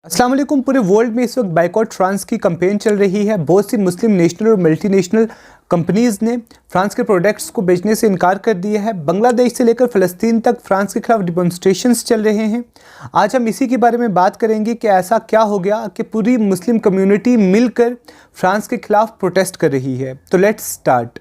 अस्सलाम वालेकुम। पूरे वर्ल्ड में इस वक्त बाइकॉट फ्रांस की कैंपेन चल रही है। बहुत सी मुस्लिम नेशनल और मल्टीनेशनल कंपनीज ने फ्रांस के प्रोडक्ट्स को बेचने से इनकार कर दिया है। बांग्लादेश से लेकर फ़लस्तीन तक फ्रांस के खिलाफ डिमॉन्स्ट्रेशंस चल रहे हैं। आज हम इसी के बारे में बात करेंगे कि ऐसा क्या हो गया कि पूरी मुस्लिम कम्युनिटी मिलकर फ्रांस के खिलाफ प्रोटेस्ट कर रही है। तो लेट्स स्टार्ट।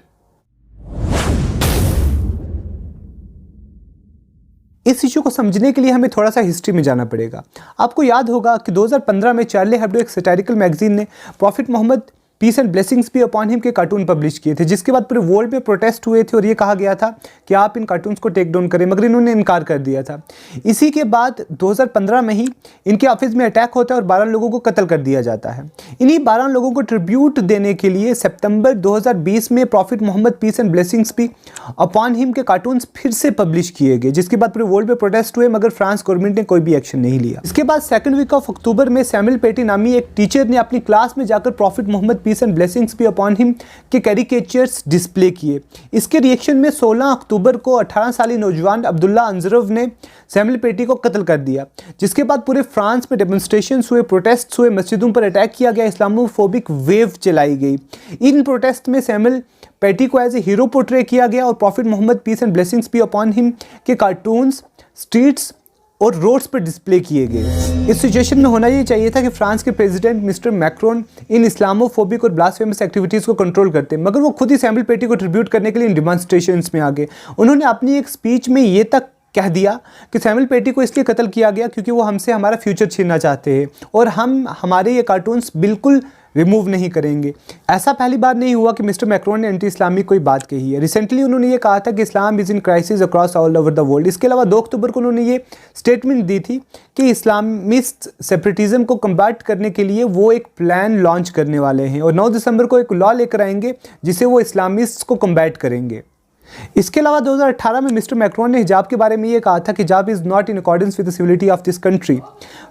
इस इशू को समझने के लिए हमें थोड़ा सा हिस्ट्री में जाना पड़ेगा। आपको याद होगा कि 2015 में चार्ली हेब्डो एक सैटारिकल मैगजीन ने prophet Mohammad peace and blessings be upon him के कार्टून पब्लिश किए थे, जिसके बाद पूरे वर्ल्ड में प्रोटेस्ट हुए थे और ये कहा गया था कि आप इन कार्टून्स को टेक डाउन करें, मगर इन्होंने इनकार कर दिया था। इसी के बाद 2015 में ही इनके ऑफिस में अटैक होता है और 12 लोगों को कत्ल कर दिया जाता है। इन्हीं 12 लोगों को ट्रिब्यूट देने के लिए सितंबर 2020 में prophet Mohammad peace and blessings be upon him के कार्टून्स फिर से पब्लिश किए गए, जिसके बाद पूरे वर्ल्ड में प्रोटेस्ट हुए, मगर फ्रांस गवर्नमेंट ने कोई भी एक्शन नहीं लिया। इसके बाद सेकंड वीक ऑफ अक्टूबर में सैमुअल पेटी नामी एक टीचर ने अपनी क्लास में जाकर prophet Mohammad peace and blessings be upon him के कैरिकेचर्स डिस्प्ले किए। इसके रिएक्शन में 16 अक्टूबर को 18 साली नौजवान अब्दुल्ला अंजरव ने सैमुअल पेटी को कत्ल कर दिया, जिसके बाद पूरे फ्रांस में डेमोन्स्ट्रेशंस हुए, प्रोटेस्ट हुए, मस्जिदों पर अटैक किया गया, इस्लामोफोबिक वेव चलाई गई। इन प्रोटेस्ट में सैमुअल पेटी को एज ए हीरो पोर्ट्रे किया गया और prophet Mohammad peace and blessings be upon him के कार्टून्स स्ट्रीट्स और रोड्स पर डिस्प्ले किए गए। इस सिचुएशन में होना ये चाहिए था कि फ्रांस के प्रेसिडेंट मिस्टर मैक्रोन इन इस्लामोफोबिक और ब्लास्फेमस एक्टिविटीज़ को कंट्रोल करते, मगर वो खुद ही सैमुअल पेटी को ट्रिब्यूट करने के लिए इन डिमॉन्स्ट्रेशंस में आ गए। उन्होंने अपनी एक स्पीच में ये तक कह दिया कि सैमुअल पेटी को इसलिए कत्ल किया गया क्योंकि वो हमसे हमारा फ्यूचर छीनना चाहते हैं और हम हमारे ये कार्टून्स बिल्कुल रिमूव नहीं करेंगे। ऐसा पहली बार नहीं हुआ कि मिस्टर मैक्रोन ने एंटी इस्लामिक कोई बात कही है। रिसेंटली उन्होंने ये कहा था कि Islam is in crisis across all over the world. इसके अलावा 2 अक्टूबर को उन्होंने ये स्टेटमेंट दी थी कि इस्लामिस्ट सेपरेटिज्म को कम्बैट करने के लिए वो एक प्लान लॉन्च करने वाले हैं और 9 दिसंबर को एक लॉ लेकर आएंगे जिसे वो इस्लामिस्ट को कम्बैट करेंगे। इसके अलावा 2018 में मिस्टर मैक्रोन ने हिजाब के बारे में ये कहा था कि हिजाब is not in accordance with the civility of this country.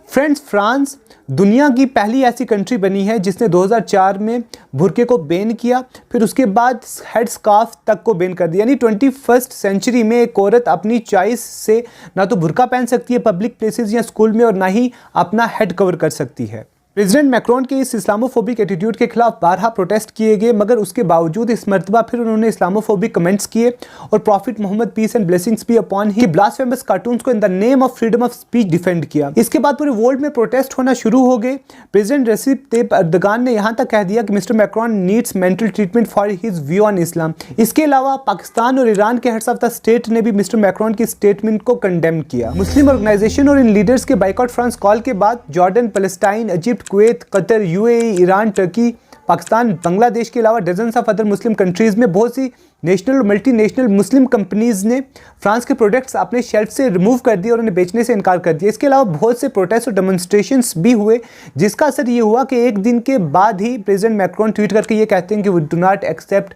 Friends, France दुनिया की पहली ऐसी कंट्री बनी है जिसने 2004 में बुर्के को बैन किया, फिर उसके बाद हेड स्कार्फ तक को बैन कर दिया। यानी 21st सेंचुरी में एक औरत अपनी चॉइस से ना तो बुर्का पहन सकती है पब्लिक प्लेसेस या स्कूल में और ना ही अपना हेड कवर कर सकती है। प्रेसिडेंट मैक्रोन के इस इस्लामोफोबिक एटीट्यूड के खिलाफ बारहा प्रोटेस्ट किए गए, मगर उसके बावजूद इस मरतबा फिर उन्होंने इस्लामोफोबिक कमेंट्स किए और prophet Mohammad peace and blessings be upon him blasphemous cartoons को in the name of freedom of speech defend किया। इसके बाद पूरे वर्ल्ड में प्रोटेस्ट होना शुरू हो गए। प्रेसिडेंट रेसिप तैयब एर्दोगान ने यहाँ तक कह दिया कि Mister Macron needs mental treatment for his view on Islam. इसके अलावा पाकिस्तान और ईरान के हेड्स ऑफ द स्टेट ने भी मिस्टर मैक्रोन की स्टेटमेंट को कंडेम किया। मुस्लिम ऑर्गेनाइजेशन और इन लीडर्स के बाइकॉट फ्रांस कॉल के बाद Jordan, Palestine, Egypt, Kuwait, Qatar, UAE, Iran, Turkey, Pakistan, Bangladesh के अलावा dozens of other Muslim countries में बहुत सी नेशनल और मल्टीनेशनल मुस्लिम कंपनीज़ ने फ्रांस के प्रोडक्ट्स अपने शेल्फ से रिमूव कर दिए और उन्हें बेचने से इनकार कर दिया। इसके अलावा बहुत से प्रोटेस्ट और डेमोन्स्ट्रेशंस भी हुए, जिसका असर ये हुआ कि एक दिन के बाद ही प्रेसिडेंट मैक्रोन ट्वीट करके ये कहते हैं कि we do not accept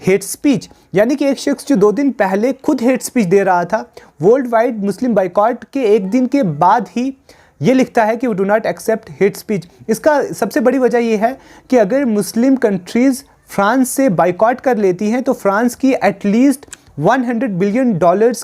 hate speech. यानी कि एक शख्स जो 2 दिन पहले खुद हेट स्पीच दे रहा था, वर्ल्ड वाइड मुस्लिम बाइकॉट के एक दिन के बाद ही ये लिखता है कि we do not accept hate speech. इसका सबसे बड़ी वजह यह है कि अगर मुस्लिम कंट्रीज़ फ्रांस से बाइकॉट कर लेती हैं तो फ्रांस की एटलीस्ट $100 बिलियन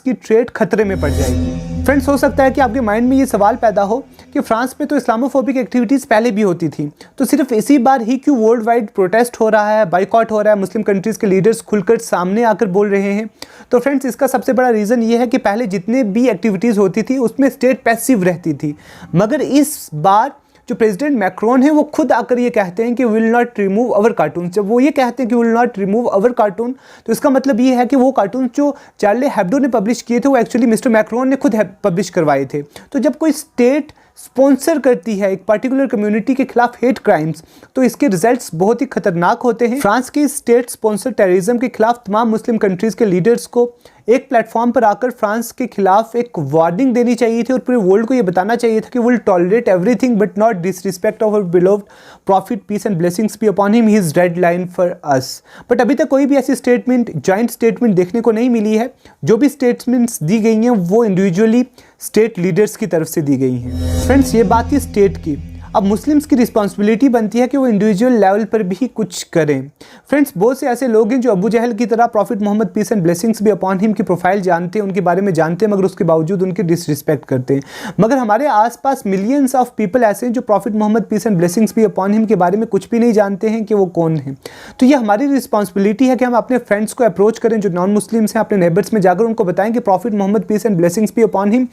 की ट्रेड खतरे में पड़ जाएगी। फ्रेंड्स, हो सकता है कि आपके माइंड में ये सवाल पैदा हो कि फ्रांस में तो इस्लामोफोबिक एक्टिविटीज़ पहले भी होती थी, तो सिर्फ इसी बार ही क्यों वर्ल्ड वाइड प्रोटेस्ट हो रहा है, बाइकॉट हो रहा है, मुस्लिम कंट्रीज़ के लीडर्स खुलकर सामने आकर बोल रहे हैं। तो फ्रेंड्स, इसका सबसे बड़ा रीज़न ये है कि पहले जितने भी एक्टिविटीज़ होती थी उसमें स्टेट पैसिव रहती थी, मगर इस बार जो प्रेसिडेंट मैक्रोन है वो खुद आकर ये कहते हैं कि will not remove our cartoon. जब वो ये कहते हैं कि will not remove our cartoon, तो इसका मतलब ये है कि वो कार्टून जो चार्ली हेब्डो ने पब्लिश किए थे वो एक्चुअली मिस्टर मैक्रोन ने खुद पब्लिश करवाए थे। तो जब कोई स्टेट स्पॉन्सर करती है एक पर्टिकुलर कम्युनिटी के खिलाफ हेट क्राइम्स, तो इसके रिजल्ट्स बहुत ही खतरनाक होते हैं। फ्रांस की स्टेट स्पॉन्सर टेररिज्म के खिलाफ तमाम मुस्लिम कंट्रीज़ के लीडर्स को एक प्लेटफॉर्म पर आकर फ्रांस के खिलाफ एक वार्निंग देनी चाहिए थी और पूरे वर्ल्ड को ये बताना चाहिए था कि will tolerate everything but not disrespect of our beloved prophet peace and blessings be upon him, his red line for us. But अभी तक कोई भी ऐसी स्टेटमेंट, जॉइंट स्टेटमेंट देखने को नहीं मिली है। जो भी स्टेटमेंट्स दी गई हैं वो इंडिविजुअली स्टेट लीडर्स की तरफ से दी गई हैं। फ्रेंड्स, ये बात थी स्टेट की। अब मुस्लिम्स की रिस्पॉन्सिबिलिटी बनती है कि वो इंडिविजुअल लेवल पर भी कुछ करें। फ्रेंड्स, बहुत से ऐसे लोग हैं जो अबू जहल की तरह prophet Mohammad peace and blessings be upon him की प्रोफाइल जानते हैं, उनके बारे में जानते हैं, मगर उसके बावजूद उनकी डिसरिस्पेक्ट करते हैं। मगर हमारे आसपास मिलियंस ऑफ पीपल ऐसे हैं जो prophet Mohammad peace and blessings be upon him के बारे में कुछ भी नहीं जानते हैं कि वो कौन है। तो ये हमारी रिस्पॉन्सिबिलिटी है कि हम अपने फ्रेंड्स को अप्रोच करें जो नॉन मुस्लिम्स हैं, अपने नेबर्स में जाकर उनको बताएं कि prophet Mohammad peace and blessings be upon him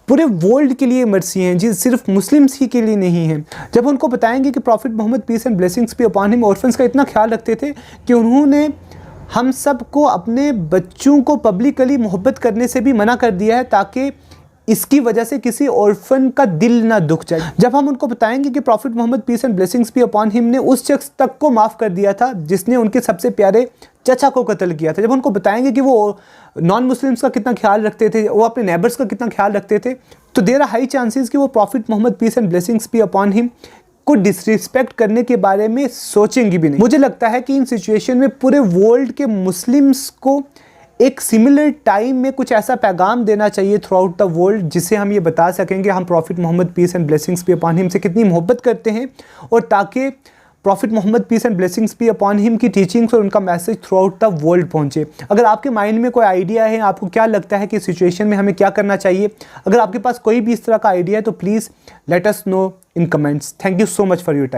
पूरे वर्ल्ड के लिए मर्सी हैं जी, सिर्फ मुस्लिम्स ही के लिए नहीं है। जब उनको बताएंगे कि prophet Mohammad peace and blessings be upon him orphans का इतना ख्याल रखते थे कि उन्होंने हम सब को अपने बच्चों को पब्लिकली मोहब्बत करने से भी मना कर दिया है ताकि इसकी वजह से किसी ऑर्फन का दिल ना दुख जाए। जब हम उनको बताएंगे कि prophet Mohammad peace and blessings be upon him ने उस शख्स तक को माफ़ कर दिया था जिसने उनके सबसे प्यारे चचा को कत्ल किया था, जब उनको बताएंगे कि वो नॉन मुस्लिम्स का कितना ख्याल रखते थे, वो अपने नेबर्स का कितना ख्याल रखते थे, तो देयर आर हाई चांसेस कि वो prophet Mohammad peace and blessings be upon him को डिसरिस्पेक्ट करने के बारे में सोचेंगे भी नहीं। मुझे लगता है कि इन सिचुएशन में पूरे वर्ल्ड के मुस्लिम्स को एक सिमिलर टाइम में कुछ ऐसा पैगाम देना चाहिए थ्रू आउट द वर्ल्ड जिससे हम ये बता सकेंगे हम prophet Mohammad peace and blessings be upon him से कितनी मोहब्बत करते हैं, और ताकि prophet Mohammad peace and blessings be upon him की टीचिंग्स और उनका message throughout the world पहुंचे। अगर आपके माइंड में कोई आइडिया है, आपको क्या लगता है कि सिचुएशन में हमें क्या करना चाहिए, अगर आपके पास कोई भी इस तरह का आइडिया है तो please let us know in comments. Thank you so much for your time.